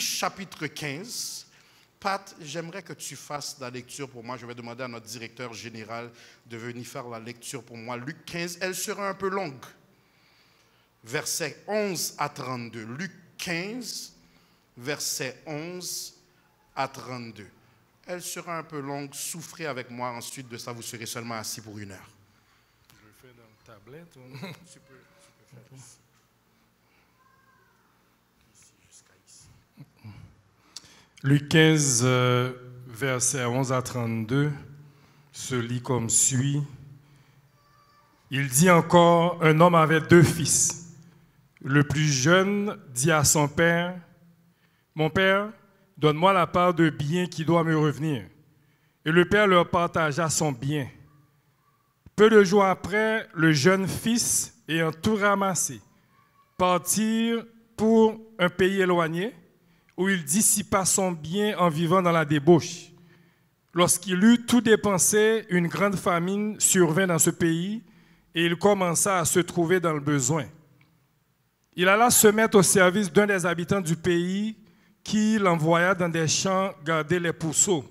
chapitre 15. Pat, j'aimerais que tu fasses la lecture pour moi. Je vais demander à notre directeur général de venir faire la lecture pour moi. Luc 15, elle sera un peu longue. Versets 11 à 32. Luc 15, versets 11 à 32. Elle sera un peu longue. Souffrez avec moi. Ensuite de ça, vous serez seulement assis pour 1 heure. Je le fais dans la tablette. Tu peux faire ça. Luc 15, versets 11 à 32, se lit comme suit. Il dit encore, un homme avait 2 fils. Le plus jeune dit à son père, « Mon père, donne-moi la part de bien qui doit me revenir. » Et le père leur partagea son bien. Peu de jours après, le jeune fils, ayant tout ramassé, partit pour un pays éloigné, où il dissipa son bien en vivant dans la débauche. Lorsqu'il eut tout dépensé, une grande famine survint dans ce pays et il commença à se trouver dans le besoin. Il alla se mettre au service d'un des habitants du pays qui l'envoya dans des champs garder les pourceaux.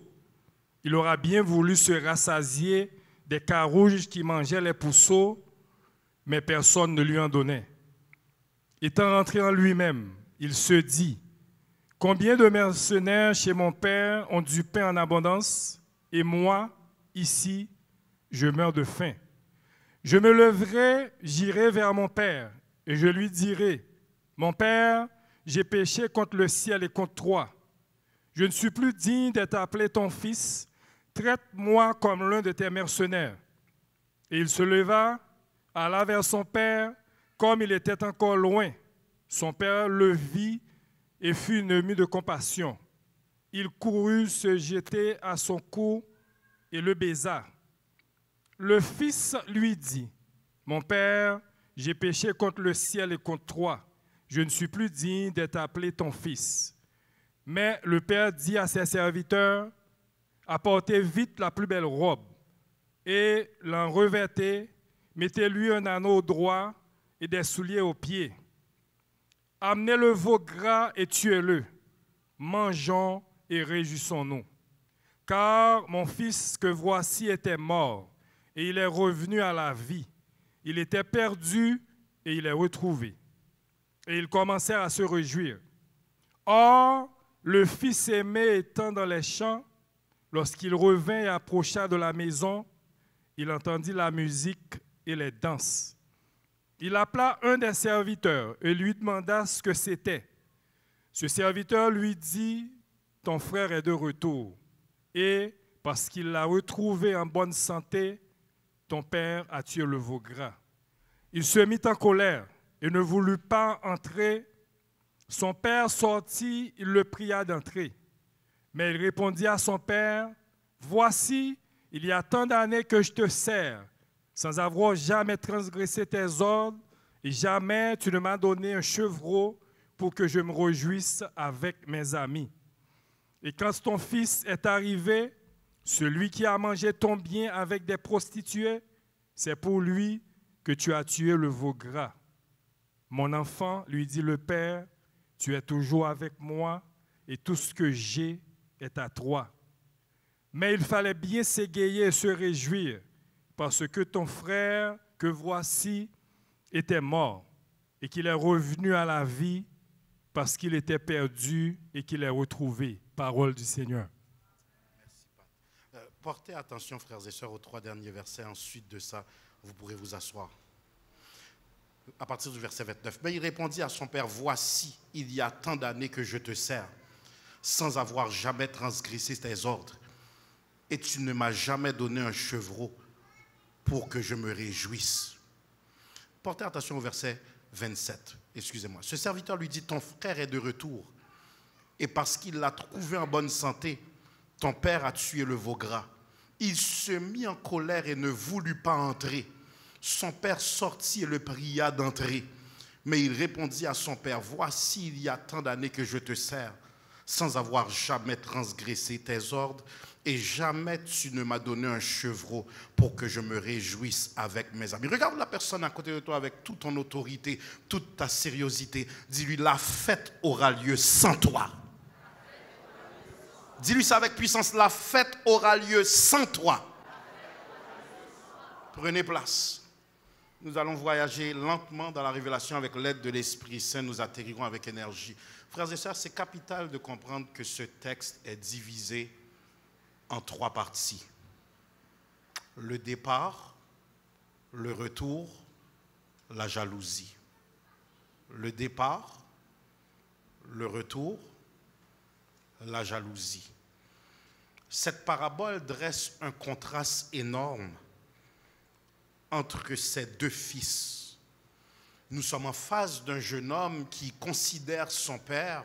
Il aura bien voulu se rassasier des carouges qui mangeaient les pourceaux, mais personne ne lui en donnait. Étant rentré en lui-même, il se dit, « Combien de mercenaires chez mon père ont du pain en abondance, et moi, ici, je meurs de faim. Je me leverai, j'irai vers mon père, et je lui dirai, « Mon père, j'ai péché contre le ciel et contre toi. Je ne suis plus digne d'être appelé ton fils. Traite-moi comme l'un de tes mercenaires. » Et il se leva, alla vers son père, comme il était encore loin. Son père le vit et fut ému de compassion. Il courut se jeter à son cou et le baisa. Le fils lui dit, « Mon père, j'ai péché contre le ciel et contre toi. Je ne suis plus digne d'être appelé ton fils. » Mais le père dit à ses serviteurs, « Apportez vite la plus belle robe et l'en revêtez, mettez-lui un anneau au doigt et des souliers aux pieds. Amenez le veau gras et tuez-le. Mangeons et réjouissons-nous. Car mon fils que voici était mort, et il est revenu à la vie. Il était perdu, et il est retrouvé. » Et ils commencèrent à se réjouir. Or, le fils aimé étant dans les champs, lorsqu'il revint et approcha de la maison, il entendit la musique et les danses. Il appela un des serviteurs et lui demanda ce que c'était. Ce serviteur lui dit, « Ton frère est de retour, et parce qu'il l'a retrouvé en bonne santé, ton père a tué le veau gras. » Il se mit en colère et ne voulut pas entrer. Son père sortit, il le pria d'entrer. Mais il répondit à son père, « Voici, il y a tant d'années que je te sers, sans avoir jamais transgressé tes ordres, et jamais tu ne m'as donné un chevreau pour que je me réjouisse avec mes amis. Et quand ton fils est arrivé, celui qui a mangé ton bien avec des prostituées, c'est pour lui que tu as tué le veau gras. Mon enfant, lui dit le père, tu es toujours avec moi et tout ce que j'ai est à toi. Mais il fallait bien s'égayer et se réjouir parce que ton frère, que voici, était mort et qu'il est revenu à la vie parce qu'il était perdu et qu'il est retrouvé. Parole du Seigneur. Merci, Pat. Portez attention, frères et sœurs, aux 3 derniers versets. Ensuite de ça, vous pourrez vous asseoir. À partir du verset 29. Mais il répondit à son père, « Voici, il y a tant d'années que je te sers, sans avoir jamais transgressé tes ordres. Et tu ne m'as jamais donné un chevreau pour que je me réjouisse. » Portez attention au verset 27. Excusez-moi. Ce serviteur lui dit, « Ton frère est de retour. Et parce qu'il l'a trouvé en bonne santé, ton père a tué le veau gras. » Il se mit en colère et ne voulut pas entrer. Son père sortit et le pria d'entrer. Mais il répondit à son père, « Voici, il y a tant d'années que je te sers, sans avoir jamais transgressé tes ordres, et jamais tu ne m'as donné un chevreau pour que je me réjouisse avec mes amis. » Regarde la personne à côté de toi avec toute ton autorité, toute ta sérieuxité. Dis-lui, la fête aura lieu sans toi. Dis-lui ça avec puissance. La fête aura lieu sans toi. Prenez place. Nous allons voyager lentement dans la révélation avec l'aide de l'Esprit Saint. Nous atterrirons avec énergie. Frères et sœurs, c'est capital de comprendre que ce texte est divisé en 3 parties. Le départ, le retour, la jalousie. Le départ, le retour, la jalousie. Cette parabole dresse un contraste énorme entre ces 2 fils. Nous sommes en face d'un jeune homme qui considère son père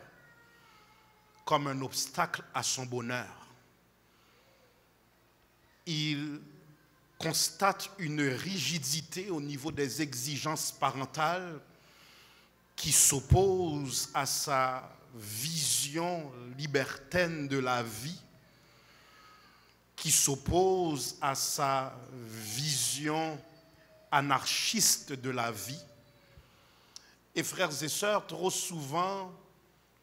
comme un obstacle à son bonheur. Il constate une rigidité au niveau des exigences parentales qui s'oppose à sa vision libertaine de la vie, qui s'oppose à sa vision anarchiste de la vie. Et frères et sœurs, trop souvent,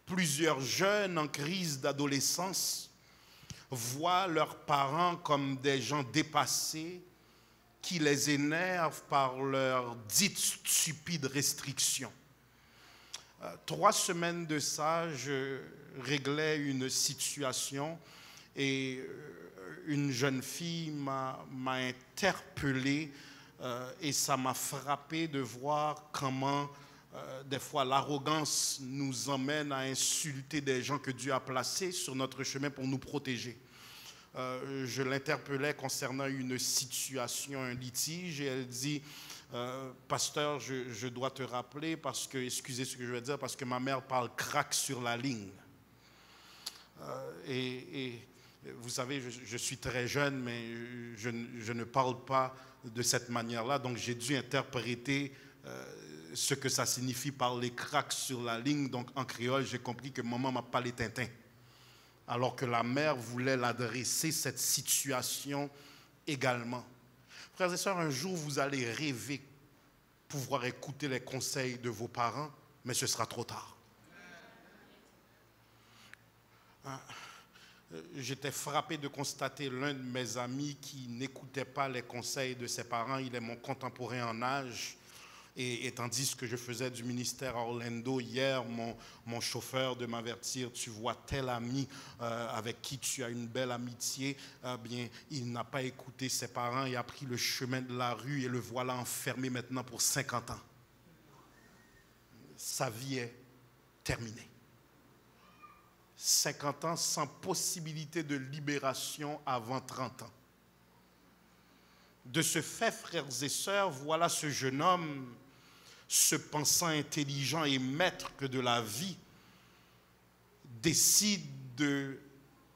plusieurs jeunes en crise d'adolescence voient leurs parents comme des gens dépassés qui les énervent par leurs dites stupides restrictions. 3 semaines de ça, je réglais une situation et une jeune fille m'a interpellé et ça m'a frappé de voir comment des fois l'arrogance nous emmène à insulter des gens que Dieu a placés sur notre chemin pour nous protéger. Je l'interpellais concernant une situation, un litige, et elle dit pasteur, je dois te rappeler parce que, excusez ce que je vais dire, parce que ma mère parle crack sur la ligne. Et vous savez, je suis très jeune, mais je ne parle pas de cette manière-là, donc j'ai dû interpréter ce que ça signifie par les cracks sur la ligne. Donc en créole, j'ai compris que maman m'a pas les tintins. Alors que la mère voulait l'adresser cette situation également. Frères et sœurs, un jour vous allez rêver pouvoir écouter les conseils de vos parents, mais ce sera trop tard. J'étais frappé de constater l'un de mes amis qui n'écoutait pas les conseils de ses parents. Il est mon contemporain en âge. Et tandis que je faisais du ministère à Orlando hier, mon chauffeur de m'avertir, tu vois tel ami avec qui tu as une belle amitié, bien, il n'a pas écouté ses parents et a pris le chemin de la rue et le voilà enfermé maintenant pour 50 ans. Sa vie est terminée. 50 ans sans possibilité de libération avant 30 ans. De ce fait, frères et sœurs, voilà ce jeune homme, se pensant intelligent et maître de la vie, décide de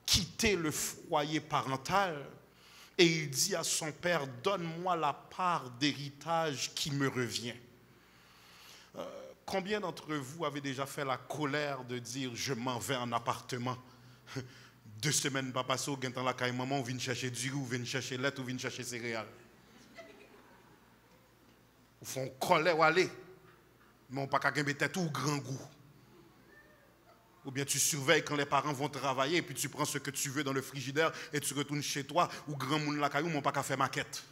quitter le foyer parental et il dit à son père, donne-moi la part d'héritage qui me revient. Combien d'entre vous avez déjà fait la colère de dire, je m'en vais en appartement 2 semaines pas passées, ou dans la caille maman, ou vient chercher du riz, ou vient chercher lait, ou vient chercher céréales. Ou font colère ou aller, mais on pas qu'à gagner tête ou grand goût. Ou bien tu surveilles quand les parents vont travailler, et puis tu prends ce que tu veux dans le frigidaire, et tu retournes chez toi, ou grand monde la caillou, mais on pas qu'à faire maquette.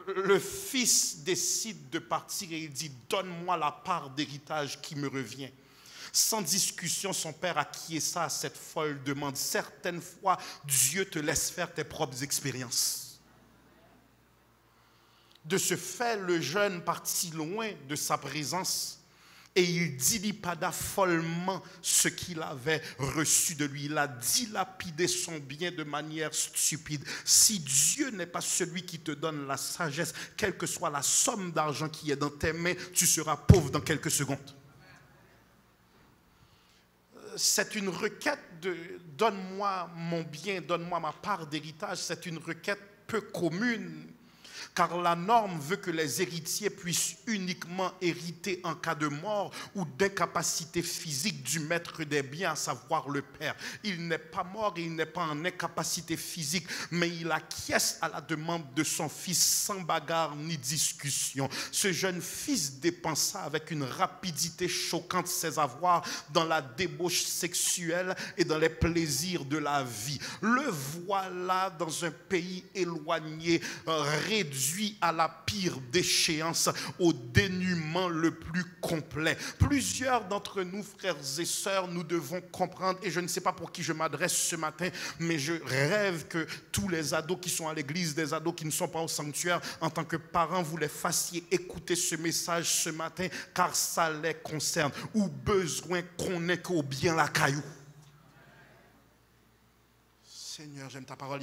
Le fils décide de partir et il dit, donne-moi la part d'héritage qui me revient. Sans discussion, son père acquiesça à cette folle demande. Certaines fois, Dieu te laisse faire tes propres expériences. De ce fait, le jeune partit loin de sa présence et il dilapada follement ce qu'il avait reçu de lui. Il a dilapidé son bien de manière stupide. Si Dieu n'est pas celui qui te donne la sagesse, quelle que soit la somme d'argent qui est dans tes mains, tu seras pauvre dans quelques secondes. C'est une requête de « donne-moi mon bien, donne-moi ma part d'héritage », c'est une requête peu commune. Car la norme veut que les héritiers puissent uniquement hériter en cas de mort ou d'incapacité physique du maître des biens, à savoir le père. Il n'est pas mort et il n'est pas en incapacité physique, mais il acquiesce à la demande de son fils sans bagarre ni discussion. Ce jeune fils dépensa avec une rapidité choquante ses avoirs dans la débauche sexuelle et dans les plaisirs de la vie. Le voilà dans un pays éloigné, réduit à la pire déchéance, au dénuement le plus complet. Plusieurs d'entre nous, frères et sœurs, nous devons comprendre, et je ne sais pas pour qui je m'adresse ce matin, mais je rêve que tous les ados qui sont à l'église, des ados qui ne sont pas au sanctuaire, en tant que parents, vous les fassiez écouter ce message ce matin, car ça les concerne. Ou besoin qu'on ait qu'au bien la caillou. Seigneur, j'aime ta parole.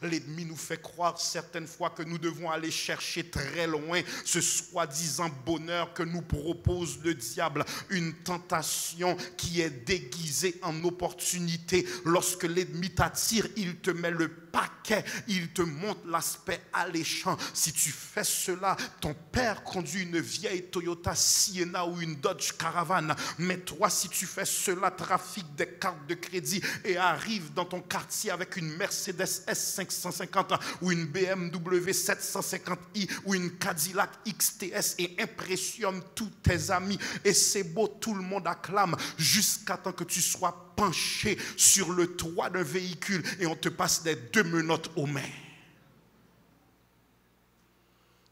L'ennemi nous fait croire certaines fois que nous devons aller chercher très loin ce soi-disant bonheur que nous propose le diable. Une tentation qui est déguisée en opportunité. Lorsque l'ennemi t'attire, il te met le paquet, il te montre l'aspect alléchant. Si tu fais cela, ton père conduit une vieille Toyota Sienna ou une Dodge Caravan. Mais toi, si tu fais cela, trafique des cartes de crédit et arrive dans ton quartier avec une Mercedes S550 ou une BMW 750i ou une Cadillac XTS et impressionne tous tes amis. Et c'est beau, tout le monde acclame jusqu'à temps que tu sois penché sur le toit d'un véhicule et on te passe des 2 menottes aux mains.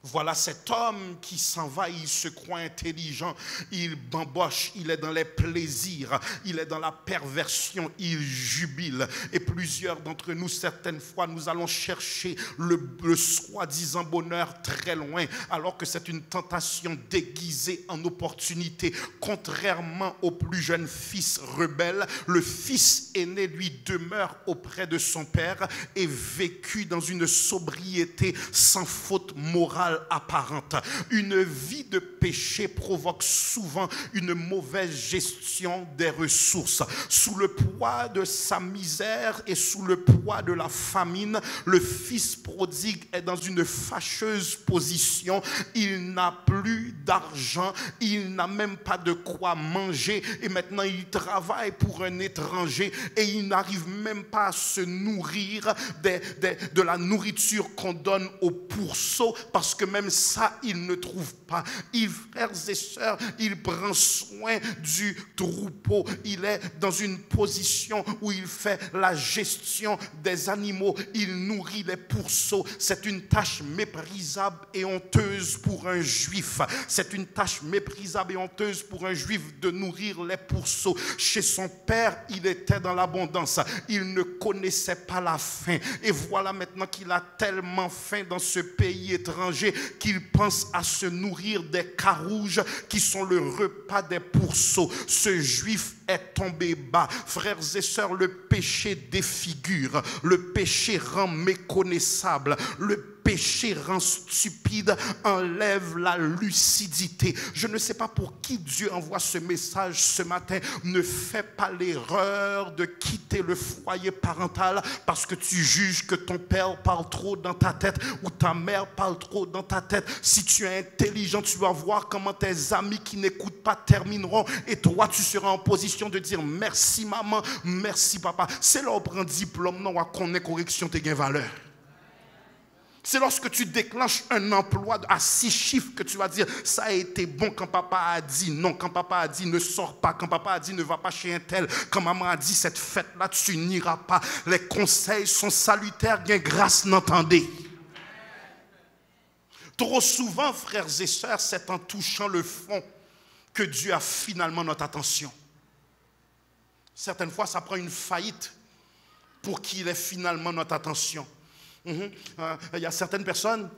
Voilà cet homme qui s'en va, il se croit intelligent, il bamboche, il est dans les plaisirs, il est dans la perversion, il jubile. Et plusieurs d'entre nous, certaines fois, nous allons chercher le soi-disant bonheur très loin, alors que c'est une tentation déguisée en opportunité. Contrairement au plus jeune fils rebelle, le fils aîné, lui, demeure auprès de son père et vécut dans une sobriété sans faute morale apparente. Une vie de péché provoque souvent une mauvaise gestion des ressources. Sous le poids de sa misère et sous le poids de la famine, le fils prodigue est dans une fâcheuse position. Il n'a plus d'argent, il n'a même pas de quoi manger et maintenant il travaille pour un étranger et il n'arrive même pas à se nourrir de la nourriture qu'on donne aux pourceaux parce que même ça, il ne trouve pas. Frères et sœurs, il prend soin du troupeau. Il est dans une position où il fait la gestion des animaux. Il nourrit les pourceaux. C'est une tâche méprisable et honteuse pour un juif. C'est une tâche méprisable et honteuse pour un juif de nourrir les pourceaux. Chez son père, il était dans l'abondance. Il ne connaissait pas la faim. Et voilà maintenant qu'il a tellement faim dans ce pays étranger qu'il pense à se nourrir des carouges qui sont le repas des pourceaux. Ce juif est tombé bas. Frères et sœurs, le péché défigure, le péché rend méconnaissable, le péché rend stupide, enlève la lucidité. Je ne sais pas pour qui Dieu envoie ce message ce matin. Ne fais pas l'erreur de quitter le foyer parental parce que tu juges que ton père parle trop dans ta tête ou ta mère parle trop dans ta tête. Si tu es intelligent, tu vas voir comment tes amis qui n'écoutent pas termineront et toi tu seras en position de dire merci maman, merci papa. C'est là où on prend diplôme, non, à qu'on ait correction, t'es gain valeur. C'est lorsque tu déclenches un emploi à 6 chiffres que tu vas dire ça a été bon quand papa a dit non, quand papa a dit ne sors pas, quand papa a dit ne va pas chez un tel, quand maman a dit cette fête-là tu n'iras pas. Les conseils sont salutaires, bien grâce n'entendez. Trop souvent, frères et sœurs, c'est en touchant le fond que Dieu a finalement notre attention. Certaines fois, ça prend une faillite pour qu'il ait finalement notre attention. Il y a certaines personnes,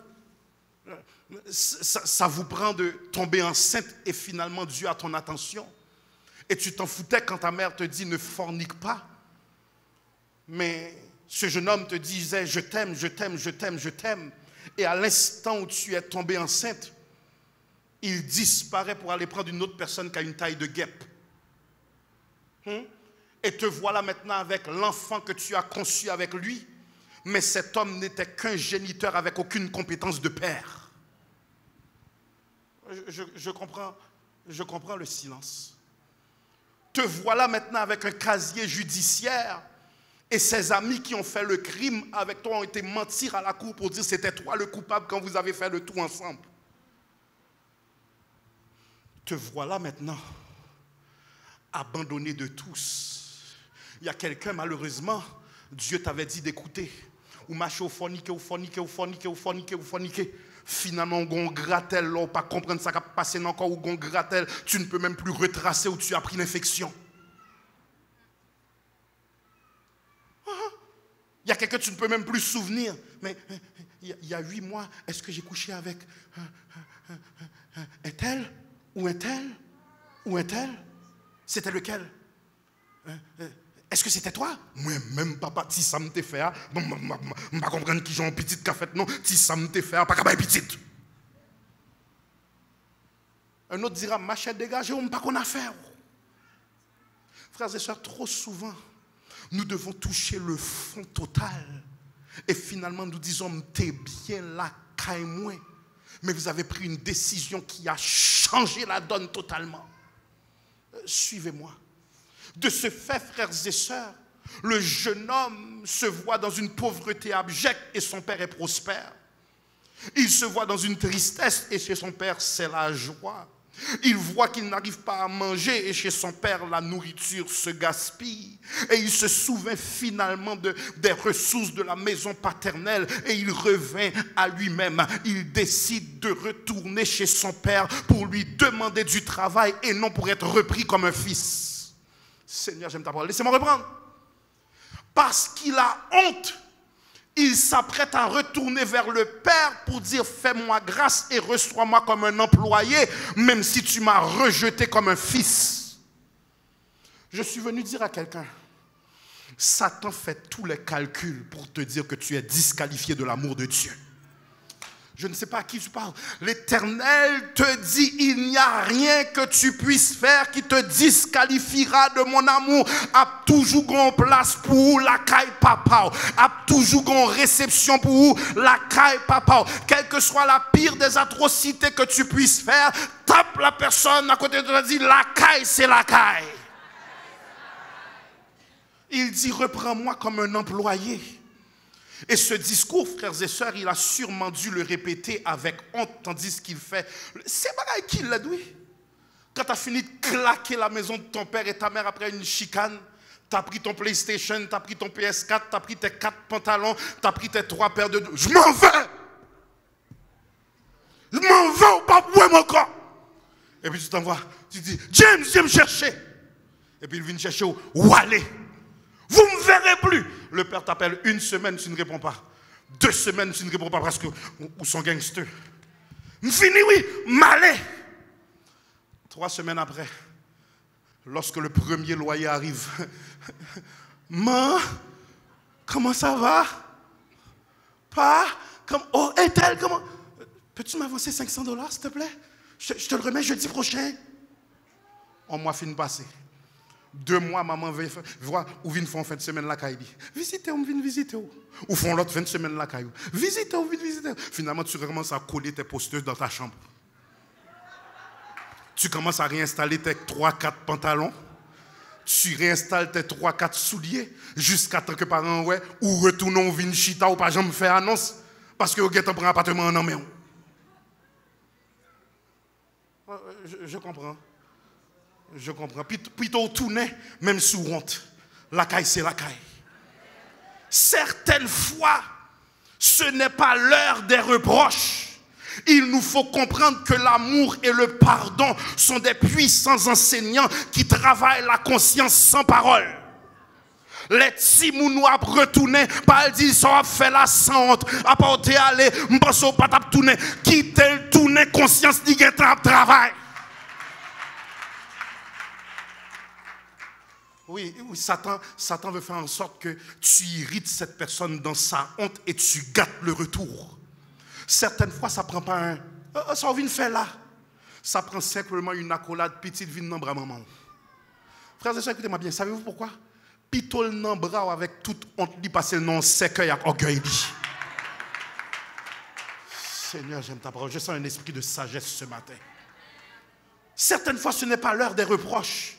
ça vous prend de tomber enceinte et finalement Dieu a ton attention. Et tu t'en foutais quand ta mère te dit ne fornique pas. Mais ce jeune homme te disait je t'aime, je t'aime, je t'aime, je t'aime. Et à l'instant où tu es tombée enceinte, il disparaît pour aller prendre une autre personne qui a une taille de guêpe. Et te voilà maintenant avec l'enfant que tu as conçu avec lui. Mais cet homme n'était qu'un géniteur avec aucune compétence de père. Je comprends le silence. Te voilà maintenant avec un casier judiciaire et ses amis qui ont fait le crime avec toi ont été mentir à la cour pour dire que c'était toi le coupable quand vous avez fait le tout ensemble. Te voilà maintenant abandonné de tous. Il y a quelqu'un, malheureusement, Dieu t'avait dit d'écouter. Ou marcher au forniquer. Finalement, on grattelle, on ne peut pas comprendre ça qui a passé encore, ou on grattelle, tu ne peux même plus retracer où tu as pris l'infection. Il y a quelqu'un que tu ne peux même plus souvenir. Mais il y a 8 mois, est-ce que j'ai couché avec un tel ou un tel ou un tel? C'était lequel? Est-ce que c'était toi? Moi-même, papa, si ça me te fait, je ne pas comprendre qui j'ai un petit café, non, si ça me te fait, pas qu'à petit. Un autre dira, machette dégagée, on ne pas qu'on a fait. Frères et sœurs, trop souvent, nous devons toucher le fond total. Et finalement, nous disons, t'es bien là, caille-moi. Mais vous avez pris une décision qui a changé la donne totalement. Suivez-moi. De ce fait, frères et sœurs, le jeune homme se voit dans une pauvreté abjecte et son père est prospère. Il se voit dans une tristesse et chez son père, c'est la joie. Il voit qu'il n'arrive pas à manger et chez son père, la nourriture se gaspille. Et il se souvient finalement des ressources de la maison paternelle et il revient à lui-même. Il décide de retourner chez son père pour lui demander du travail et non pour être repris comme un fils. Seigneur, j'aime ta parole. Laissez-moi reprendre. Parce qu'il a honte, il s'apprête à retourner vers le Père pour dire, fais-moi grâce et reçois-moi comme un employé, même si tu m'as rejeté comme un fils. Je suis venu dire à quelqu'un, Satan fait tous les calculs pour te dire que tu es disqualifié de l'amour de Dieu. Je ne sais pas à qui tu parles. L'Éternel te dit, il n'y a rien que tu puisses faire qui te disqualifiera de mon amour. A toujours une place pour la caille papa. A toujours une réception pour la caille papa. Quelle que soit la pire des atrocités que tu puisses faire, tape la personne à côté de toi et dis, la caille, c'est la caille. Il dit, reprends-moi comme un employé. Et ce discours, frères et sœurs, il a sûrement dû le répéter avec honte, tandis qu'il fait. C'est pareil qu'il l'a dit. Quand tu as fini de claquer la maison de ton père et ta mère après une chicane, tu as pris ton PlayStation, tu as pris ton PS4, tu as pris tes 4 pantalons, tu as pris tes 3 paires de... Je m'en vais! Je m'en vais au papoué mon corps! Et puis tu t'envoies, tu dis, James, viens me chercher! Et puis il vient chercher où aller? Vous ne me verrez plus. Le père t'appelle 1 semaine, tu ne réponds pas. 2 semaines, tu ne réponds pas parce que ou sont gangsters. Fini, oui, malais. 3 semaines après, lorsque le premier loyer arrive, maman, comment ça va? Pas? Oh, est-elle, comment? Peux-tu m'avancer $500, s'il te plaît? Je te le remets jeudi prochain. On m'a fini passer. 2 mois, maman veut voir où vient faire en fin de semaine la caille. Visitez où, vient visiter où. Ou font l'autre fin de semaine la caille. Visitez où, vient visiter où. Finalement, tu commences à coller tes posters dans ta chambre. Tu commences à réinstaller tes 3-4 pantalons. Tu réinstalles tes 3-4 souliers jusqu'à temps que parents ouais ou retournons vin chita ou pas jamais faire annonce parce que vous avez un appartement en main. Je comprends. Je comprends. Plutôt tourner, même sous honte. La caille, c'est la caille. Certaines fois, ce n'est pas l'heure des reproches. Il nous faut comprendre que l'amour et le pardon sont des puissants enseignants qui travaillent la conscience sans parole. Les petits mounous à retourner, pas dire ça a fait la sans honte, à porter aller, m'passo pas tap tourner, quitter le tourner conscience ni travail. Oui, Satan veut faire en sorte que tu irrites cette personne dans sa honte et tu gâtes le retour. Certaines fois, ça ne prend pas un... ça vient faire là. Ça prend simplement une accolade petite vine dans bras maman. Frères et sœurs, écoutez-moi bien. Savez-vous pourquoi? pitol nan bras avec toute honte li parce que non cercueil avec orgueil li. Seigneur, j'aime ta parole. Je sens un esprit de sagesse ce matin. Certaines fois, ce n'est pas l'heure des reproches.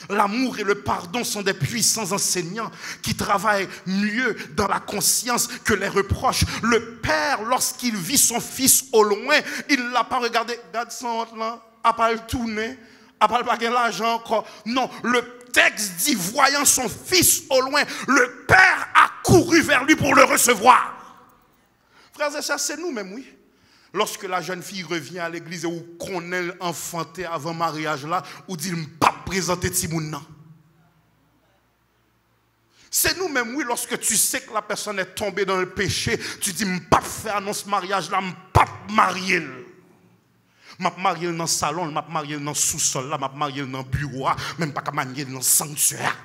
L'amour et le pardon sont des puissants enseignants qui travaillent mieux dans la conscience que les reproches. Le père, lorsqu'il vit son fils au loin, il ne l'a pas regardé. Regarde son honte là, à pas le tourner, à pas le paquet l'argent encore. Non, le texte dit, voyant son fils au loin, le père a couru vers lui pour le recevoir. Frères et sœurs, c'est nous-mêmes, oui. Lorsque la jeune fille revient à l'église et ou qu'on est enfanté avant mariage là, ou dit pas présenter Timoun nan. C'est nous-mêmes, oui, lorsque tu sais que la personne est tombée dans le péché, tu dis pas faire annonce mariage là, pas marier. M'a marié dans le salon, m'a marié dans le sous-sol là, m'a marié dans le bureau, même pas qu'à marier dans le sanctuaire.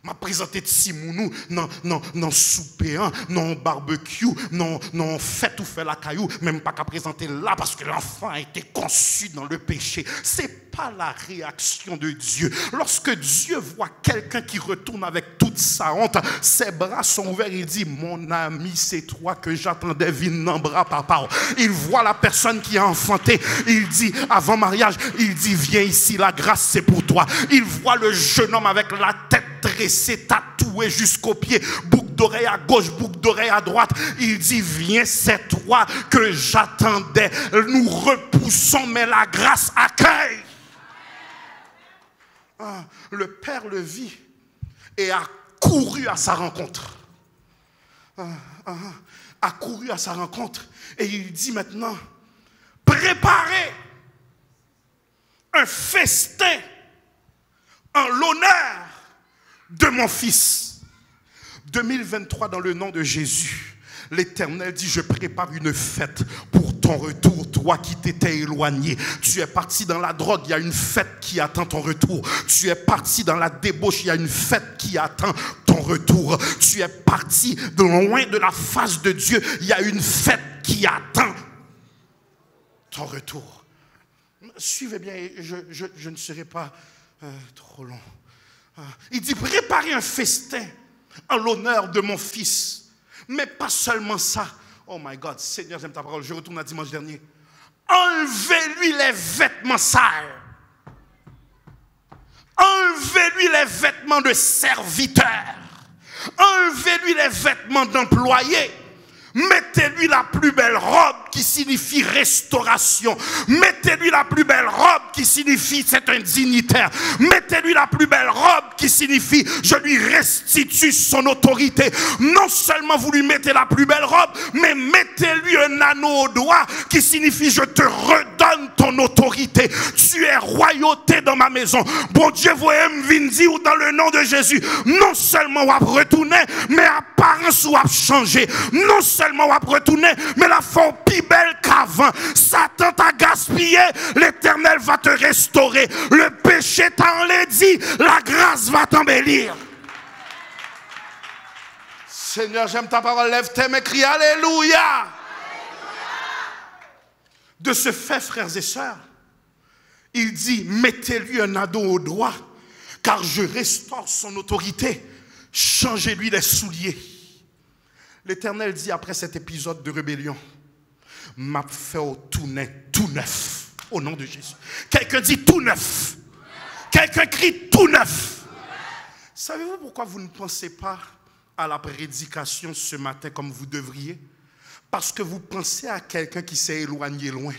M'a présenté Timounou non souper, non barbecue, non fête ou fait la caillou, même pas qu'à présenter là parce que l'enfant a été conçu dans le péché. C'est pas la réaction de Dieu. Lorsque Dieu voit quelqu'un qui retourne avec toute sa honte, ses bras sont ouverts, il dit, mon ami, c'est toi que j'attendais, viens dans bras papa. Il voit la personne qui a enfanté, il dit, avant mariage, il dit, viens ici, la grâce c'est pour toi. Il voit le jeune homme avec la tête dressé, tatoué jusqu'aux pieds, boucle d'oreille à gauche, boucle d'oreille à droite. Il dit, viens, c'est toi que j'attendais. Nous repoussons, mais la grâce accueille. Ah, le père le vit et a couru à sa rencontre. A couru à sa rencontre. Et il dit maintenant, préparez un festin en l'honneur de mon fils. 2023, dans le nom de Jésus, l'Éternel dit, je prépare une fête pour ton retour, toi qui t'étais éloigné. Tu es parti dans la drogue, il y a une fête qui attend ton retour. Tu es parti dans la débauche, il y a une fête qui attend ton retour. Tu es parti de loin de la face de Dieu, il y a une fête qui attend ton retour. Suivez bien, je ne serai pas trop long. Il dit, préparez un festin en l'honneur de mon fils. Mais pas seulement ça. Oh my God, Seigneur, j'aime ta parole. Je retourne à dimanche dernier. Enlevez-lui les vêtements sales. Enlevez-lui les vêtements de serviteur. Enlevez-lui les vêtements d'employé. Mettez-lui la plus belle robe qui signifie restauration. Mettez-lui la plus belle robe qui signifie c'est un dignitaire. Mettez-lui la plus belle robe qui signifie je lui restitue son autorité. Non seulement vous lui mettez la plus belle robe, mais mettez-lui un anneau au doigt qui signifie je te redonne ton autorité. Tu es royauté dans ma maison. Bon Dieu, voyez m'vindi ou dans le nom de Jésus. Non seulement on va retourner, mais apparence ou va changer. Non seulement on va retourner, mais la forme plus belle qu'avant. Satan t'a gaspillé, l'Éternel va te restaurer. Le péché t'a enlaidi, la grâce va t'embellir. Seigneur, j'aime ta parole, lève tes mains, crie Alléluia. De ce fait, frères et sœurs, il dit, mettez-lui un anneau au doigt, car je restaure son autorité. Changez-lui les souliers. L'Éternel dit après cet épisode de rébellion, m'a fait au tout neuf, au nom de Jésus. Quelqu'un dit tout neuf. Quelqu'un crie tout neuf. Savez-vous pourquoi vous ne pensez pas à la prédication ce matin comme vous devriez? Parce que vous pensez à quelqu'un qui s'est éloigné loin.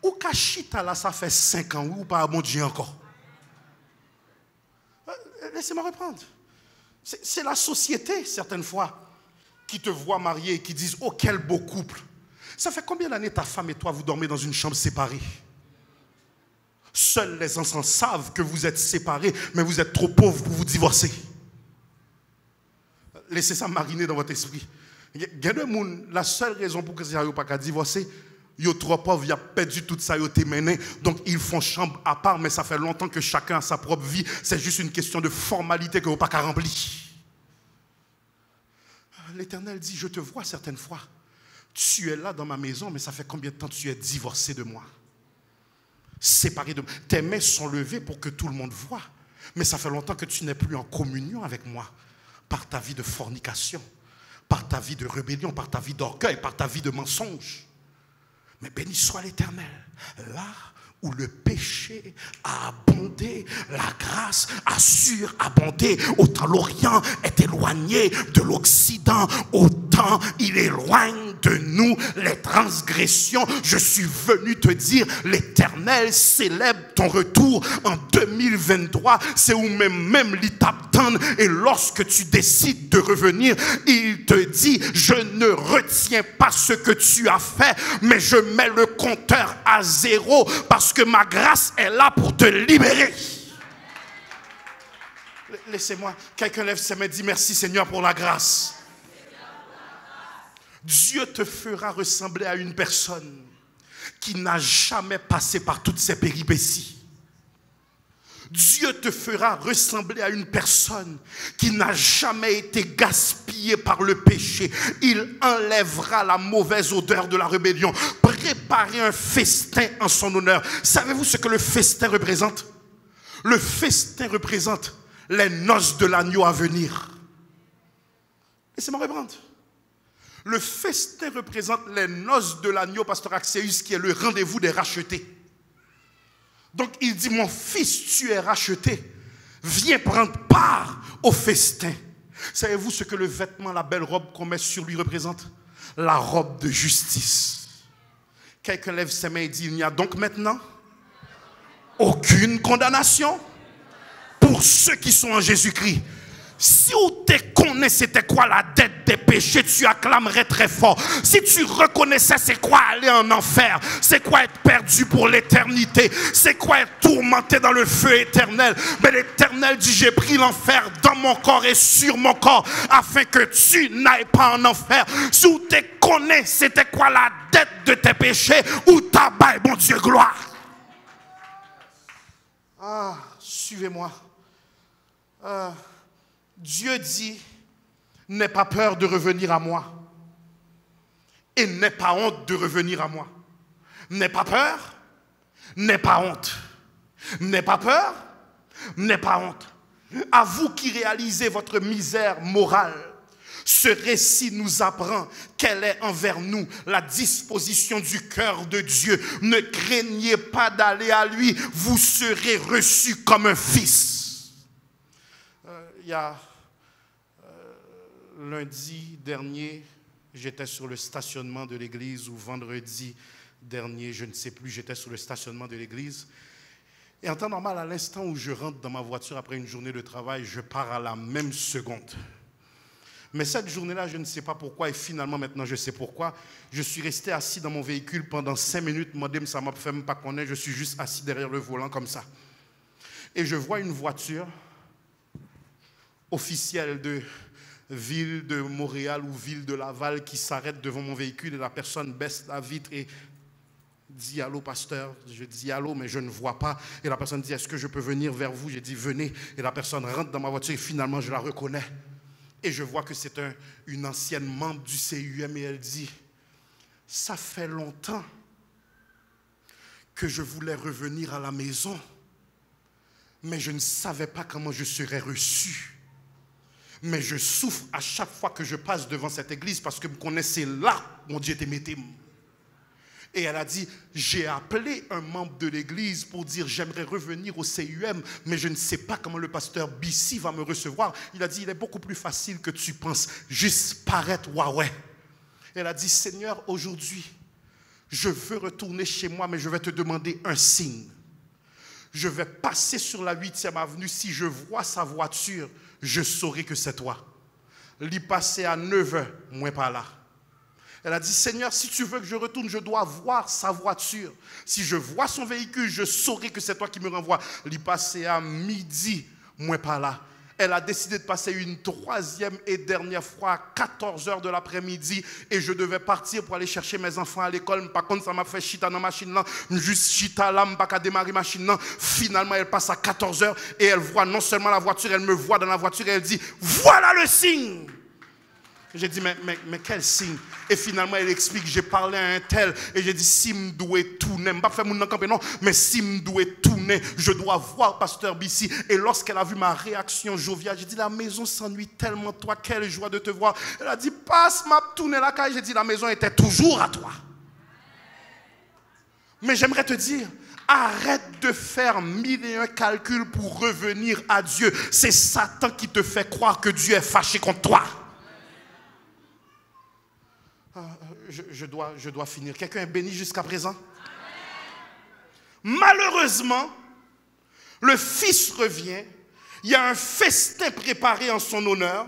Ou Kachita là, ça fait 5 ans, ou pas à mon Dieu encore. Laissez-moi reprendre. C'est la société, certaines fois, qui te voit marié et qui disent « Oh, quel beau couple !» Ça fait combien d'années ta femme et toi, vous dormez dans une chambre séparée? Seuls les enfants savent que vous êtes séparés, mais vous êtes trop pauvres pour vous divorcer. Laissez ça mariner dans votre esprit. La seule raison pour que ça ne pas qu'à divorcer, ils sont trop pauvres, ils ont perdu tout ça, ils ont été menés. Donc ils font chambre à part, mais ça fait longtemps que chacun a sa propre vie. C'est juste une question de formalité que vous n'avez pas qu'à remplir. L'Éternel dit, je te vois certaines fois. Tu es là dans ma maison, mais ça fait combien de temps que tu es divorcé de moi? Séparé de moi. Tes mains sont levées pour que tout le monde voit. Mais ça fait longtemps que tu n'es plus en communion avec moi par ta vie de fornication, par ta vie de rébellion, par ta vie d'orgueil, par ta vie de mensonge. Mais béni soit l'Éternel. Là où le péché a abondé, la grâce a surabondé. Autant l'Orient est éloigné de l'Occident, autant il éloigne de nous les transgressions. Je suis venu te dire, l'Éternel célèbre ton retour en 2023. C'est où même l'Itaptan. Et lorsque tu décides de revenir, il te dit, je ne retiens pas ce que tu as fait, mais je mets le compteur à zéro parce que ma grâce est là pour te libérer. Laissez-moi, quelqu'un lève ses mains et dit merci Seigneur pour la grâce. Dieu te fera ressembler à une personne qui n'a jamais passé par toutes ces péripéties. Dieu te fera ressembler à une personne qui n'a jamais été gaspillée par le péché. Il enlèvera la mauvaise odeur de la rébellion. Préparez un festin en son honneur. Savez-vous ce que le festin représente? Le festin représente les noces de l'agneau à venir. Laissez-moi reprendre. Le festin représente les noces de l'agneau, pasteur Axéus, qui est le rendez-vous des rachetés. Donc il dit, mon fils, tu es racheté. Viens prendre part au festin. Savez-vous ce que le vêtement, la belle robe qu'on met sur lui représente? La robe de justice. Quelqu'un lève ses mains et dit, il n'y a donc maintenant aucune condamnation pour ceux qui sont en Jésus-Christ. Si on te connaît c'était quoi la dette des péchés, tu acclamerais très fort. Si tu reconnaissais c'est quoi aller en enfer, c'est quoi être perdu pour l'éternité, c'est quoi être tourmenté dans le feu éternel. Mais l'Éternel dit, j'ai pris l'enfer dans mon corps et sur mon corps afin que tu n'ailles pas en enfer. Si on te connaît c'était quoi la dette de tes péchés, ou ta baille, bon Dieu, gloire. Ah, suivez-moi. Dieu dit, n'aie pas peur de revenir à moi. Et n'aie pas honte de revenir à moi. N'aie pas peur, n'aie pas honte. N'aie pas peur, n'aie pas honte. À vous qui réalisez votre misère morale, ce récit nous apprend quelle est envers nous la disposition du cœur de Dieu. Ne craignez pas d'aller à lui, vous serez reçus comme un fils. Il y a lundi dernier, j'étais sur le stationnement de l'église, ou vendredi dernier, je ne sais plus, j'étais sur le stationnement de l'église. Et en temps normal, à l'instant où je rentre dans ma voiture après une journée de travail, je pars à la même seconde. Mais cette journée-là, je ne sais pas pourquoi, et finalement maintenant je sais pourquoi, je suis resté assis dans mon véhicule pendant 5 minutes, modem, ça m'a fait même pas connaître, je suis juste assis derrière le volant comme ça. Et je vois une voiture officielle de ville de Montréal ou ville de Laval qui s'arrête devant mon véhicule et la personne baisse la vitre et dit allô pasteur, je dis allô mais je ne vois pas et la personne dit est-ce que je peux venir vers vous, j'ai dit venez et la personne rentre dans ma voiture et finalement je la reconnais et je vois que c'est une ancienne membre du CUM et elle dit ça fait longtemps que je voulais revenir à la maison mais je ne savais pas comment je serais reçu. Mais je souffre à chaque fois que je passe devant cette église parce que vous connaissez là, mon Dieu, t'es mété. Et elle a dit, j'ai appelé un membre de l'église pour dire, j'aimerais revenir au CUM, mais je ne sais pas comment le pasteur Bissi va me recevoir. Il a dit, il est beaucoup plus facile que tu penses, juste paraître Huawei. Elle a dit, Seigneur, aujourd'hui, je veux retourner chez moi, mais je vais te demander un signe. Je vais passer sur la 8e avenue, si je vois sa voiture, je saurai que c'est toi. L'y passer à 9h, moi pas là. Elle a dit, Seigneur, si tu veux que je retourne, je dois voir sa voiture. Si je vois son véhicule, je saurai que c'est toi qui me renvoie. L'y passer à midi, moi pas là. Elle a décidé de passer une 3e et dernière fois à 14h de l'après-midi et je devais partir pour aller chercher mes enfants à l'école. Par contre, ça m'a fait chita dans la machine là. Juste chita là, pas qu'à démarrer la machine là. Finalement, elle passe à 14h et elle voit non seulement la voiture, elle me voit dans la voiture et elle dit, voilà le signe. J'ai dit, mais quel signe? Et finalement, elle explique, j'ai parlé à un tel, et j'ai dit, si je dois tourner, je ne vais pas faire mon camper, non, mais si je dois tourner, je dois voir Pasteur Bissi. Et lorsqu'elle a vu ma réaction joviale, j'ai dit, la maison s'ennuie tellement, toi, quelle joie de te voir. Elle a dit, passe ma tourner la caille. J'ai dit, la maison était toujours à toi. Mais j'aimerais te dire, arrête de faire 1001 calculs pour revenir à Dieu. C'est Satan qui te fait croire que Dieu est fâché contre toi. Je dois finir. Quelqu'un est béni jusqu'à présent? Malheureusement, le fils revient. Il y a un festin préparé en son honneur.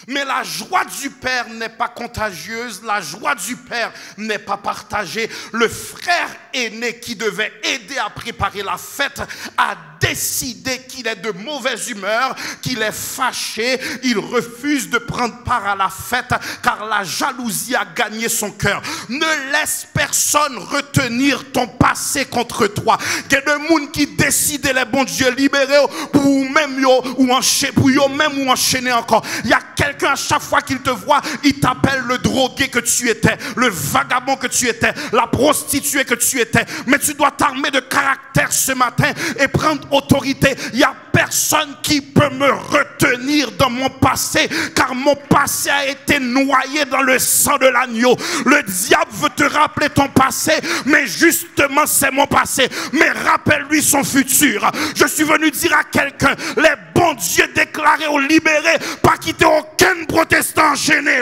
Mais la joie du Père n'est pas contagieuse, la joie du Père n'est pas partagée. Le frère aîné qui devait aider à préparer la fête a décidé qu'il est de mauvaise humeur, qu'il est fâché. Il refuse de prendre part à la fête car la jalousie a gagné son cœur. Ne laisse personne retenir ton passé contre toi. Il y a des gens qui décident les bons dieux libérés pour même ou enchaîner encore. Il y a quelqu'un à chaque fois qu'il te voit, il t'appelle le drogué que tu étais, le vagabond que tu étais, la prostituée que tu étais. Mais tu dois t'armer de caractère ce matin et prendre autorité. Il n'y a personne qui peut me retenir dans mon passé, car mon passé a été noyé dans le sang de l'agneau. Le diable veut te rappeler ton passé, mais justement c'est mon passé. Mais rappelle-lui son futur. Je suis venu dire à quelqu'un, les bons dieux déclarés ou libérés, pas quitter aucun protestant enchaîné.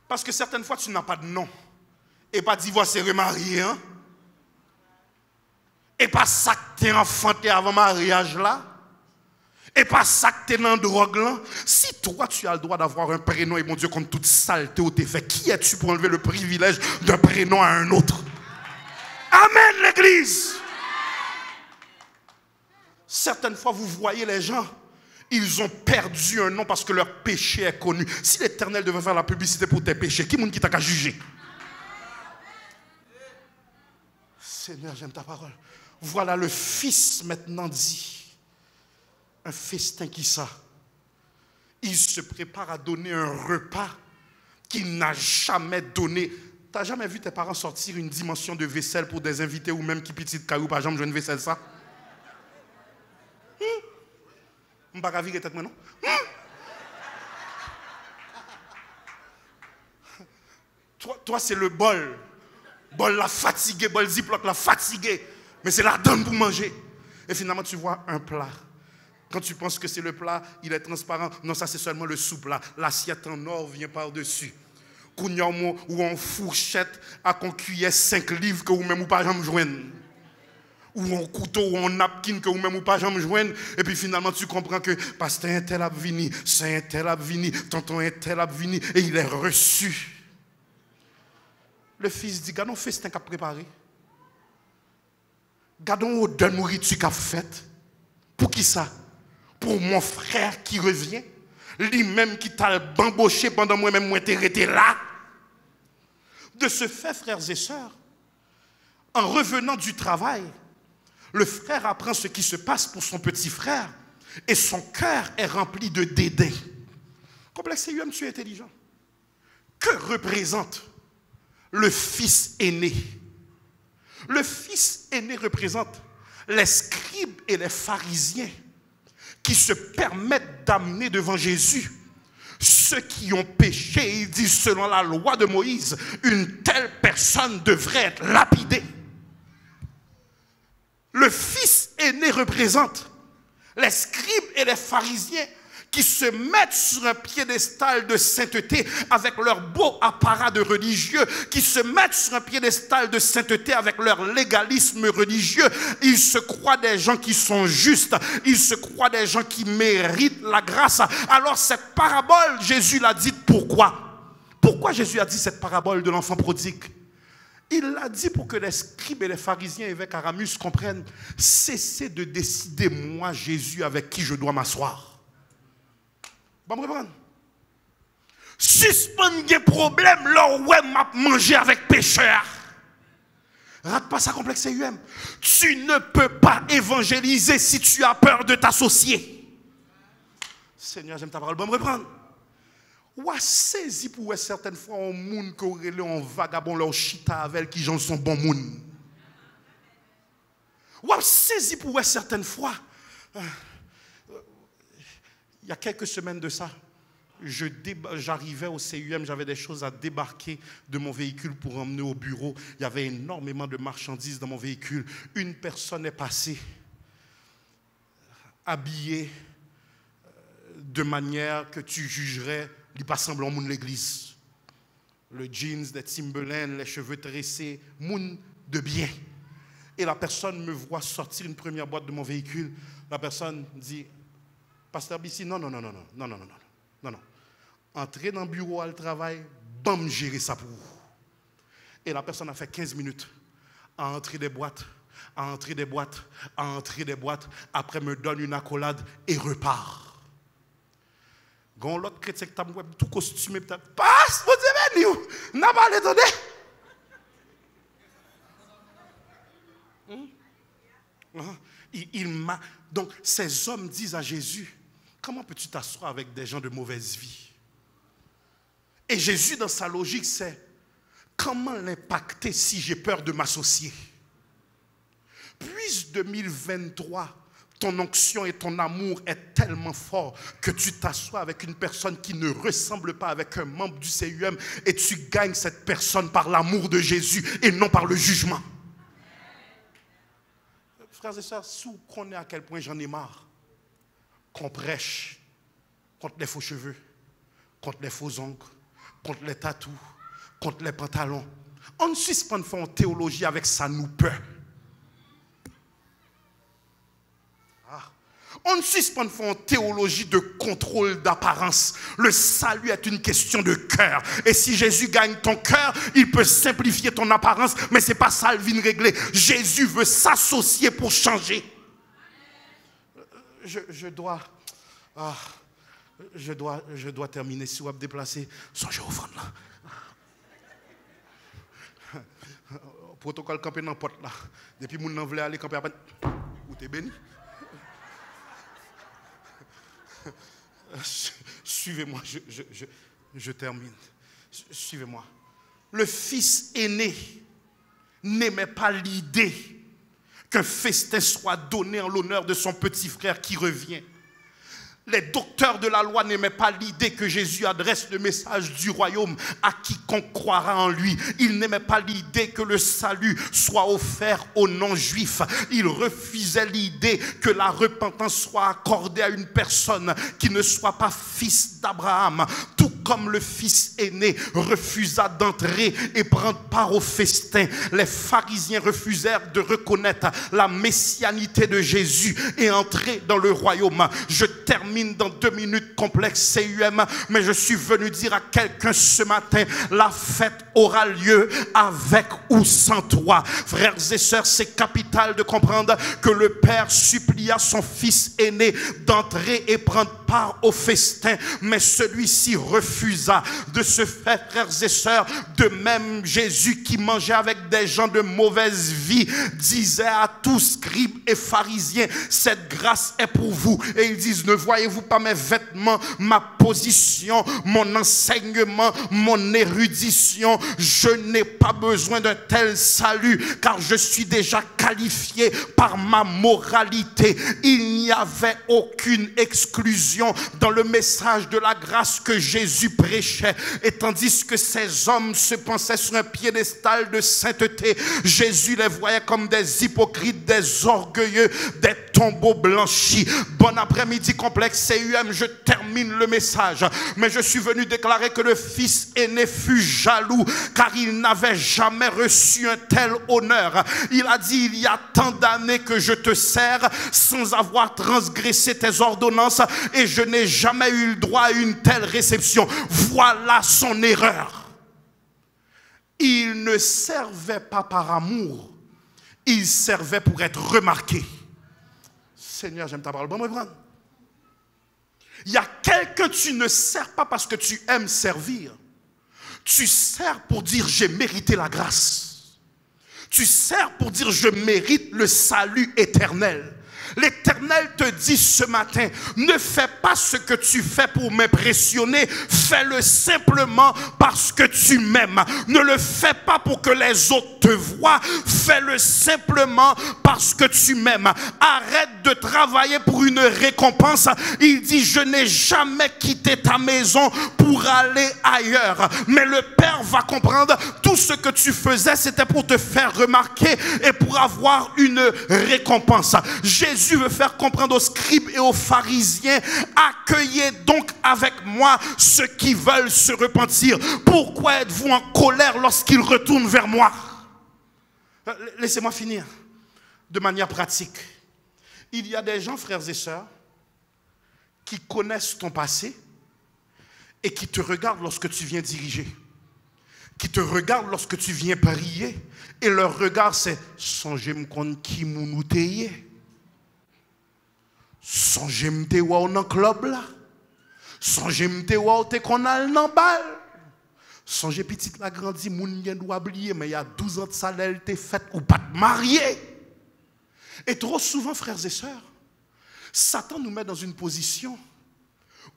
Parce que certaines fois tu n'as pas de nom, et pas divorcé, remarié, hein? Et pas ça que tu es enfanté avant mariage là. Et pas ça que tu es dans la drogue là. Si toi tu as le droit d'avoir un prénom et mon Dieu contre toute saleté où tu es fait, qui es-tu pour enlever le privilège d'un prénom à un autre? Amen l'église. Certaines fois vous voyez les gens, ils ont perdu un nom parce que leur péché est connu. Si l'Éternel devait faire la publicité pour tes péchés, qui est-ce qui t'a qu'à juger? Seigneur, j'aime ta parole. Voilà le fils maintenant dit. Un festin qui ça. Il se prépare à donner un repas qu'il n'a jamais donné. Tu n'as jamais vu tes parents sortir une dimension de vaisselle pour des invités ou même qui petite caillou par exemple, je ne vaisselle ça? Je ne vais pas virer tête maintenant. Toi c'est le bol. Bol la fatigué, bol ziploc la fatigué. Mais c'est la donne pour manger. Et finalement, tu vois un plat. Quand tu penses que c'est le plat, il est transparent. Non, ça c'est seulement le sous-plat. L'assiette en or vient par-dessus. Ou en fourchette, à qu'on cuillère 5 livres que vous-même ou pas jamais joindre. Ou en couteau, ou en napkin que vous-même ou pas jamais joindre. Et puis finalement, tu comprends que pasteur un tel a vini, saint un tel a vini, tonton un tel a vini, et il est reçu. Le fils dit, gardons festin qu'a préparé. Gardons de nourriture qu'a faite. Pour qui ça? Pour mon frère qui revient. Lui-même qui t'a bamboché pendant moi-même, moi t'ai là. De ce fait, frères et sœurs, en revenant du travail, le frère apprend ce qui se passe pour son petit frère et son cœur est rempli de dédain. Complexe UM, tu es intelligent. Que représente le fils aîné? Le fils aîné représente les scribes et les pharisiens qui se permettent d'amener devant Jésus ceux qui ont péché. Il dit selon la loi de Moïse, une telle personne devrait être lapidée. Le fils aîné représente les scribes et les pharisiens qui se mettent sur un piédestal de sainteté avec leur beau apparat de religieux, qui se mettent sur un piédestal de sainteté avec leur légalisme religieux. Ils se croient des gens qui sont justes, ils se croient des gens qui méritent la grâce. Alors cette parabole, Jésus l'a dite pourquoi? Pourquoi Jésus a dit cette parabole de l'enfant prodigue? Il l'a dit pour que les scribes et les pharisiens évêques Aramus comprennent. Cessez de décider, moi Jésus, avec qui je dois m'asseoir. Bon, me reprendre. Suspendre les problèmes, là où m'a mangé avec pécheur. Rate pas ça, complexe UM. Tu ne peux pas évangéliser si tu as peur de t'associer. Seigneur, j'aime ta parole. Bon, me reprendre. Ou a saisi pour certaines fois un monde qui aurait un vagabond, leur chita avec qui j'en sont bon monde. Ou a saisi pour certaines fois. Il y a quelques semaines de ça, j'arrivais au CUM, j'avais des choses à débarquer de mon véhicule pour emmener au bureau. Il y avait énormément de marchandises dans mon véhicule. Une personne est passée, habillée de manière que tu jugerais, il pas semblant moun l'église. Le jeans, des Timberland, les cheveux tressés, moun de bien. Et la personne me voit sortir une première boîte de mon véhicule. La personne dit, Pasteur Bissi, non. Entrez dans le bureau à le travail, bam, gérer ça pour vous. Et la personne a fait 15 minutes à entrer des boîtes, après me donne une accolade et repart. Quand l'autre chrétien qui t'a tout costumé, passe, vous avez dit, n'a pas l'étonné. Donc, ces hommes disent à Jésus, comment peux-tu t'asseoir avec des gens de mauvaise vie? Et Jésus, dans sa logique, c'est comment l'impacter si j'ai peur de m'associer? Puisse 2023, ton onction et ton amour est tellement fort que tu t'assois avec une personne qui ne ressemble pas avec un membre du CUM et tu gagnes cette personne par l'amour de Jésus et non par le jugement. Frères et sœurs, si vous connaissez à quel point j'en ai marre qu'on prêche contre les faux cheveux, contre les faux ongles, contre les tatous, contre les pantalons. On ne suspend pas en théologie avec ça nous peur. On ne suspend pas en théologie de contrôle d'apparence. Le salut est une question de cœur. Et si Jésus gagne ton cœur, il peut simplifier ton apparence, mais ce n'est pas ça le vin réglé. Jésus veut s'associer pour changer. Je dois terminer. Si vous avez déplacé, songez au fond là. Protocole campé dans la porte là. Depuis que vous voulez aller camper à peine. Où t'es béni? Suivez-moi, je termine. Suivez-moi. Le fils aîné n'aimait pas l'idée qu'un festin soit donné en l'honneur de son petit frère qui revient. Les docteurs de la loi n'aimaient pas l'idée que Jésus adresse le message du royaume à quiconque croira en lui. Ils n'aimaient pas l'idée que le salut soit offert aux non-juifs. Ils refusaient l'idée que la repentance soit accordée à une personne qui ne soit pas fils d'Abraham. Tout comme le fils aîné refusa d'entrer et prendre part au festin, les pharisiens refusèrent de reconnaître la messianité de Jésus et entrer dans le royaume. Je termine dans 2 minutes, complexe CUM, mais je suis venu dire à quelqu'un ce matin, la fête aura lieu avec ou sans toi. Frères et sœurs, c'est capital de comprendre que le Père supplia son fils aîné d'entrer et prendre part au festin, mais celui-ci refusa. De ce fait, frères et sœurs, de même Jésus qui mangeait avec des gens de mauvaise vie disait à tous scribes et pharisiens, cette grâce est pour vous. Et ils disent, ne voyez-vous pas mes vêtements, ma position, mon enseignement, mon érudition? Je n'ai pas besoin d'un tel salut car je suis déjà qualifié par ma moralité. Il n'y avait aucune exclusion dans le message de la grâce que Jésus prêchait. Et tandis que ces hommes se pensaient sur un piédestal de sainteté, Jésus les voyait comme des hypocrites, des orgueilleux, des tombeaux blanchis. Bon après-midi complexe CUM, je termine le message. Mais je suis venu déclarer que le fils aîné fut jaloux car il n'avait jamais reçu un tel honneur. Il a dit, il y a tant d'années que je te sers sans avoir transgressé tes ordonnances et je n'ai jamais eu le droit à une telle réception. Voilà son erreur. Il ne servait pas par amour, il servait pour être remarqué. Seigneur, j'aime ta parole. Bon, me prendre. Il y a quelqu'un, tu ne sers pas parce que tu aimes servir. Tu sers pour dire j'ai mérité la grâce. Tu sers pour dire je mérite le salut éternel. L'Éternel te dit ce matin, ne fais pas ce que tu fais pour m'impressionner, fais-le simplement parce que tu m'aimes. Ne le fais pas pour que les autres te voient, fais-le simplement parce que tu m'aimes. Arrête de travailler pour une récompense. Il dit, je n'ai jamais quitté ta maison pour aller ailleurs. Mais le Père va comprendre, tout ce que tu faisais, c'était pour te faire remarquer et pour avoir une récompense. Jésus veut faire comprendre aux scribes et aux pharisiens, accueillez donc avec moi ceux qui veulent se repentir. Pourquoi êtes-vous en colère lorsqu'ils retournent vers moi? Laissez-moi finir de manière pratique. Il y a des gens, frères et sœurs, qui connaissent ton passé et qui te regardent lorsque tu viens diriger, qui te regardent lorsque tu viens prier, et leur regard c'est « Songez m'kon qui mounou teye, songez m'te wa dans club là, songez m'te wa te kon al nan bal, songez petite la grandi, moun gen doit oublier, mais il y a 12 ans de ça, elle t'est faite ou pas te marier. » Et trop souvent, frères et sœurs, Satan nous met dans une position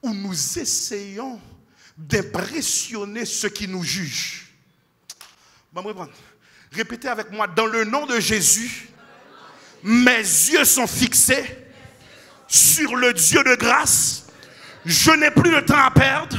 où nous essayons d'impressionner ceux qui nous jugent. Répétez avec moi, dans le nom de Jésus, mes yeux sont fixés sur le Dieu de grâce. Je n'ai plus de temps à perdre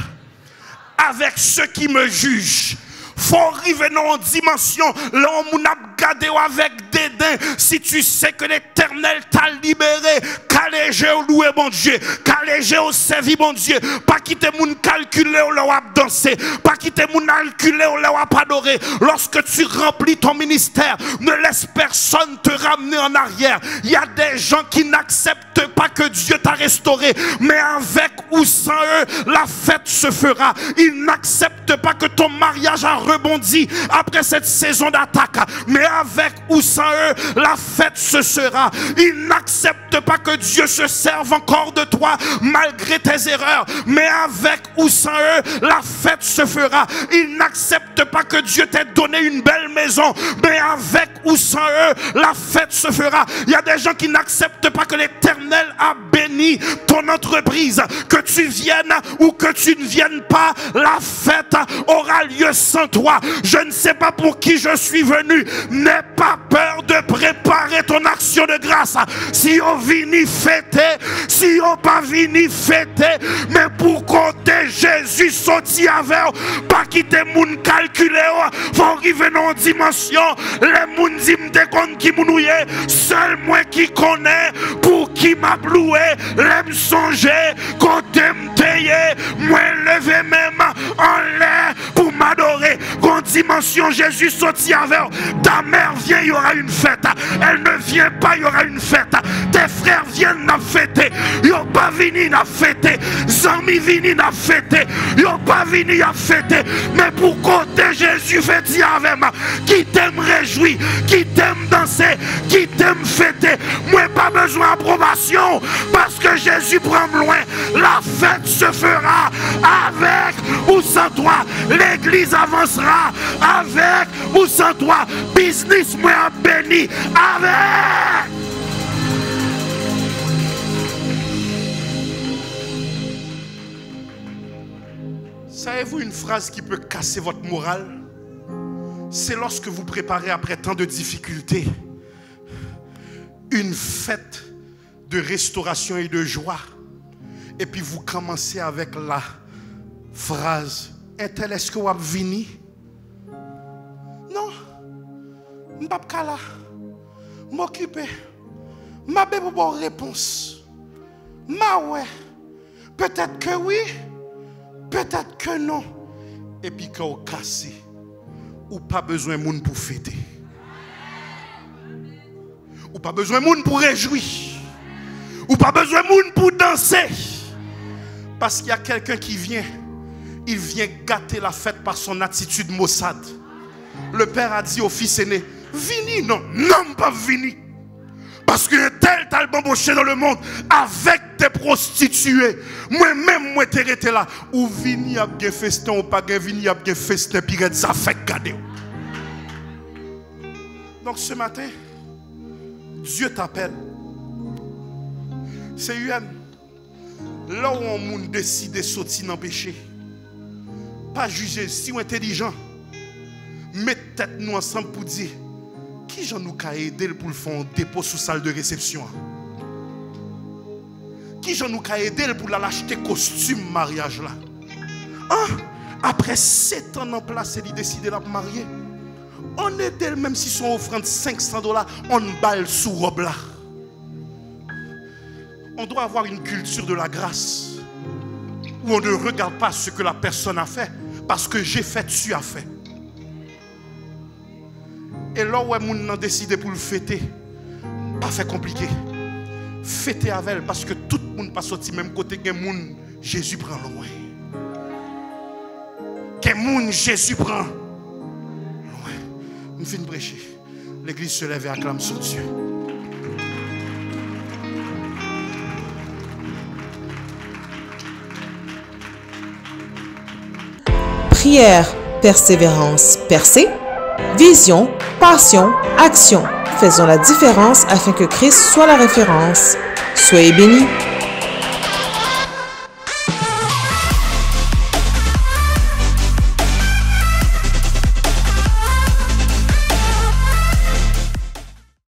avec ceux qui me jugent. Faut arriver dans une dimension là où on a gardé avec dédain. Si tu sais que l'Éternel t'a libéré, calégé au loué bon Dieu, calégé au servi bon Dieu, pas quitter moun calculer ou là danser, pas quitter moun calculer ou là adorer. Lorsque tu remplis ton ministère, ne laisse personne te ramener en arrière. Il y a des gens qui n'acceptent pas que Dieu t'a restauré, mais avec ou sans eux, la fête se fera. Ils n'acceptent pas que ton mariage a rebondi après cette saison d'attaque, mais avec ou sans eux, la fête se sera. Ils n'acceptent pas que Dieu se serve encore de toi malgré tes erreurs, mais avec ou sans eux, la fête se fera. Ils n'acceptent pas que Dieu t'ait donné une belle maison, mais avec ou sans eux, la fête se fera. Il y a des gens qui n'acceptent pas que l'Éternel a béni ton entreprise, que tu viennes ou que tu ne viennes pas, la fête aura lieu sans toi. Je ne sais pas pour qui je suis venu. N'aie pas peur de préparer ton action de grâce. Si on vini fêter, si on pas vini fêter, mais pour côté Jésus sorti avec, pas quitter moun calculer, faut arriver dans une dimension, les moun dit m'te kon qui mounouye, seul moi qui connais, pour qui m'a bloué, l'aime songer, côté m'teye, moi lever même en l'air pour m'adorer. Grande dimension, Jésus sorti avec. Ta mère vient, il y aura une fête. Elle ne vient pas, il y aura une fête. Tes frères viennent, n'a fêté. Ils n'ont pas venu, n'a fêté. Zami vini, n'a fêté. Ils n'ont pas venu, n'a fêté. Mais pour côté Jésus fait dire avec moi, qui t'aime réjouir, qui t'aime danser, qui t'aime fêter. Moi, pas besoin d'approbation, parce que Jésus prend loin. La fête se fera avec ou sans toi. L'église avancera avec ou sans toi. Business moi béni avec. Savez-vous une phrase qui peut casser votre morale? C'est lorsque vous préparez après tant de difficultés une fête de restauration et de joie, et puis vous commencez avec la phrase: est-ce que vous avez vini? Non, je ne suis pas là. Je m'occupe. Je n'ai pas de réponse. Ouais. Peut-être que oui, peut-être que non. Et puis quand vous cassez, ou pas besoin de monde pour fêter. Ou pas besoin de monde pour réjouir. Ou pas besoin de monde pour danser. Parce qu'il y a quelqu'un qui vient. Il vient gâter la fête par son attitude maussade. Le père a dit au fils aîné: vini, non, non, pas vini. Parce que tel t'as embauché dans le monde avec des prostituées. Moi-même, moi, t'es resté là. Ou vini à bien festin, ou pas vini à bien festin, puis ça fait garder. Donc ce matin, Dieu t'appelle C'est UN. Là où on décide de sortir dans le péché. Pas juger si on est intelligent. Mettez tête nous ensemble pour dire qui j'en nous a aidé pour faire un dépôt sous salle de réception. Qui j'en nous a aidé pour l'acheter costume mariage là. Hein? Après 7 ans en place, il décide de la marier. On aide même si son offrande $500, on balle sous robe là. On doit avoir une culture de la grâce où on ne regarde pas ce que la personne a fait parce que j'ai fait, tu as fait. Et là où on a décidé pour le fêter, pas fait compliqué. Fêter avec elle parce que tout le monde pas sorti même côté que moun Jésus prend loin. Que moun Jésus prend loin. Nous finissons de prêcher. L'église se lève et acclame sur Dieu. Prière, persévérance, percée. Vision, passion, action. Faisons la différence afin que Christ soit la référence. Soyez bénis.